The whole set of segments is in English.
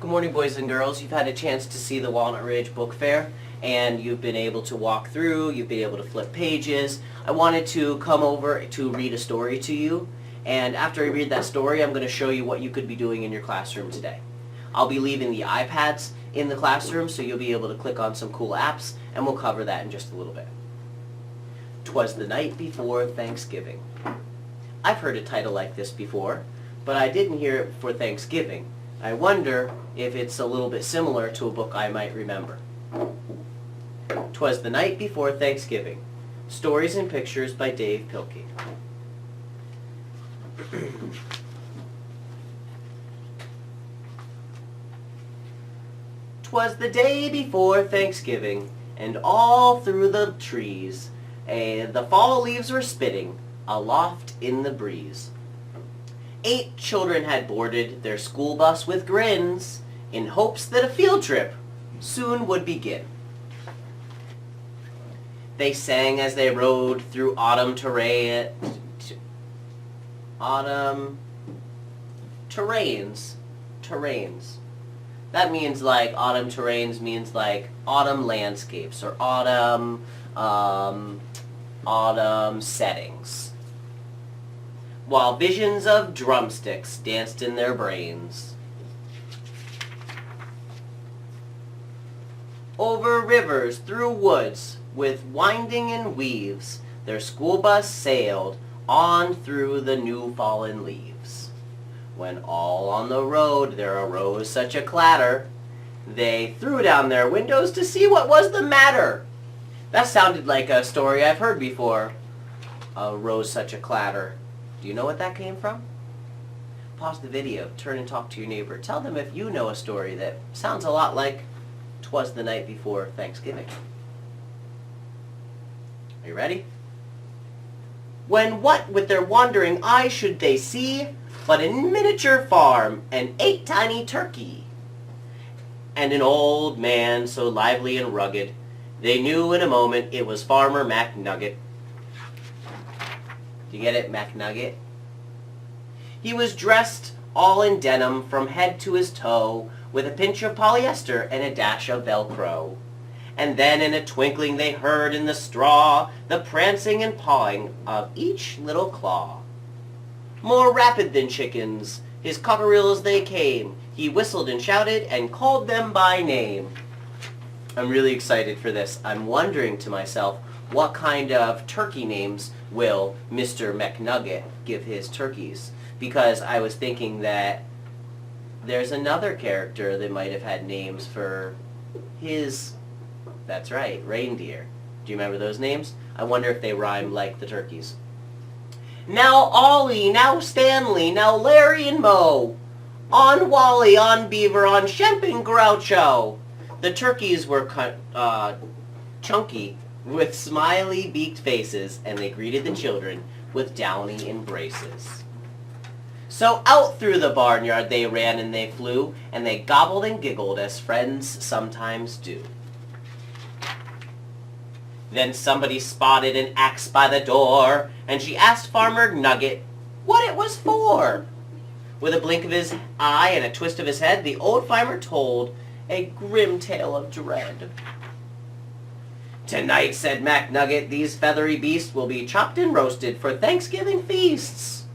Good morning, boys and girls. You've had a chance to see the Walnut Ridge Book Fair, and you've been able to walk through, you've been able to flip pages. I wanted to come over to read a story to you, and after I read that story, I'm going to show you what you could be doing in your classroom today. I'll be leaving the iPads in the classroom, so you'll be able to click on some cool apps, and we'll cover that in just a little bit. 'Twas the night before Thanksgiving. I've heard a title like this before, but I didn't hear it for Thanksgiving. I wonder if it's a little bit similar to a book I might remember. 'Twas the Night Before Thanksgiving. Stories and Pictures by Dave Pilkey. "'Twas the day before Thanksgiving, and all through the trees the fall leaves were spitting aloft in the breeze. 8 children had boarded their school bus with grins in hopes that a field trip soon would begin. They sang as they rode through autumn terrains. That means like autumn terrains means like autumn landscapes or autumn settings. While visions of drumsticks danced in their brains. Over rivers, through woods, with winding and weaves, their school bus sailed on through the new fallen leaves. When all on the road there arose such a clatter, they threw down their windows to see what was the matter." That sounded like a story I've heard before. Arose such a clatter. Do you know what that came from? Pause the video, turn and talk to your neighbor. Tell them if you know a story that sounds a lot like 'Twas the Night Before Thanksgiving. Are you ready? "When what with their wandering eyes should they see but a miniature farm and 8 tiny turkey, and an old man so lively and rugged, they knew in a moment it was Farmer McNugget." Do you get it, McNugget? "He was dressed all in denim from head to his toe, with a pinch of polyester and a dash of Velcro. And then in a twinkling they heard in the straw the prancing and pawing of each little claw. More rapid than chickens, his cockerels they came. He whistled and shouted and called them by name." I'm really excited for this. I'm wondering to myself, what kind of turkey names will Mr. McNugget give his turkeys? Because I was thinking that there's another character that might have had names for his, that's right, reindeer. Do you remember those names? I wonder if they rhyme like the turkeys. "Now Ollie, now Stanley, now Larry and Moe, on Wally, on Beaver, on Shemp and Groucho." The turkeys were chunky, with smiley beaked faces, and they greeted the children with downy embraces. So out through the barnyard they ran and they flew, and they gobbled and giggled as friends sometimes do. Then somebody spotted an axe by the door, and she asked Farmer Nugget what it was for. With a blink of his eye and a twist of his head, the old farmer told a grim tale of dread. "Tonight," said McNugget, "these feathery beasts will be chopped and roasted for Thanksgiving feasts."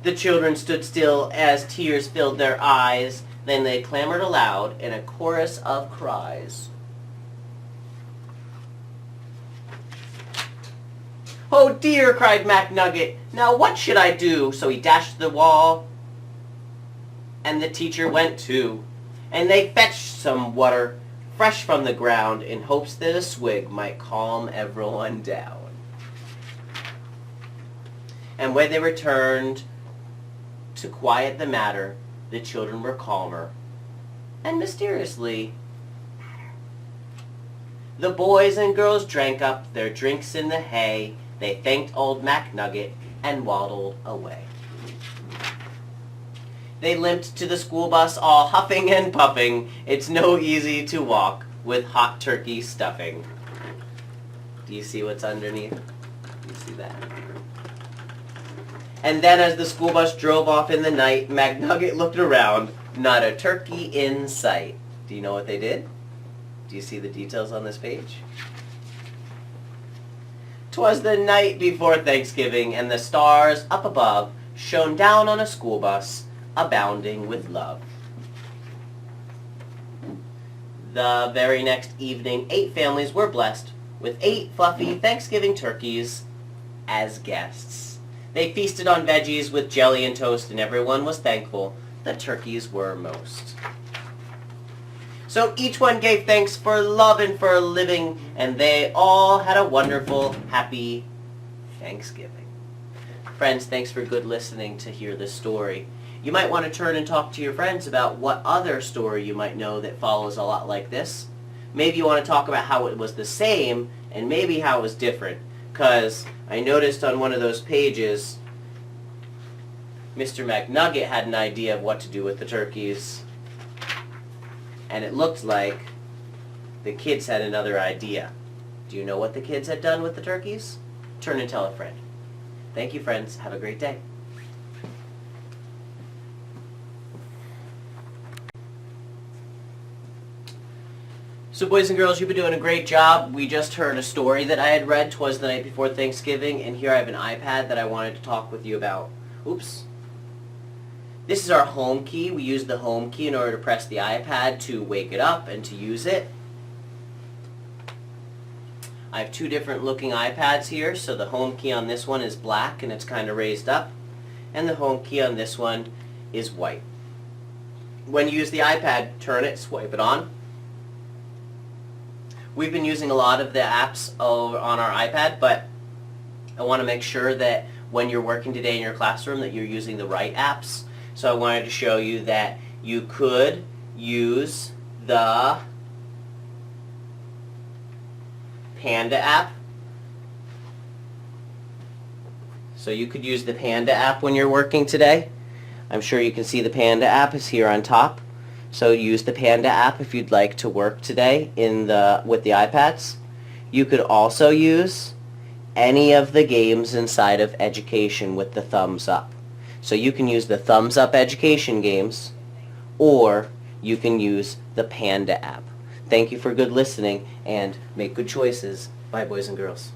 The children stood still as tears filled their eyes. Then they clamored aloud in a chorus of cries. "Oh dear," cried McNugget, "now what should I do?" So he dashed to the wall, and the teacher went too. And they fetched some water fresh from the ground in hopes that a swig might calm everyone down. And when they returned to quiet the matter, the children were calmer and mysteriously fatter. The boys and girls drank up their drinks in the hay. They thanked old McNugget and waddled away. They limped to the school bus all huffing and puffing. It's no easy to walk with hot turkey stuffing. Do you see what's underneath? You see that? And then as the school bus drove off in the night, McNugget looked around, not a turkey in sight. Do you know what they did? Do you see the details on this page? 'Twas the night before Thanksgiving, and the stars up above shone down on a school bus, abounding with love. The very next evening, 8 families were blessed with 8 fluffy Thanksgiving turkeys as guests. They feasted on veggies with jelly and toast, and everyone was thankful the turkeys were most. So each one gave thanks for love and for living, and they all had a wonderful, happy Thanksgiving. Friends, thanks for good listening to hear this story. You might want to turn and talk to your friends about what other story you might know that follows a lot like this. Maybe you want to talk about how it was the same and maybe how it was different. Because I noticed on one of those pages, Mr. McNugget had an idea of what to do with the turkeys. And it looked like the kids had another idea. Do you know what the kids had done with the turkeys? Turn and tell a friend. Thank you, friends. Have a great day. So boys and girls, you've been doing a great job. We just heard a story that I had read, 'Twas the Night Before Thanksgiving, and here I have an iPad that I wanted to talk with you about. Oops. This is our home key. We use the home key in order to press the iPad to wake it up and to use it. I have 2 different looking iPads here, so the home key on this one is black and it's kind of raised up, and the home key on this one is white. When you use the iPad, turn it, swipe it on. We've been using a lot of the apps on our iPad, but I want to make sure that when you're working today in your classroom that you're using the right apps. So I wanted to show you that you could use the Panda app. So you could use the Panda app when you're working today. I'm sure you can see the Panda app is here on top. So use the Panda app if you'd like to work today with the iPads. You could also use any of the games inside of education with the thumbs up. So you can use the thumbs up education games, or you can use the Panda app. Thank you for good listening, and make good choices. Bye, boys and girls.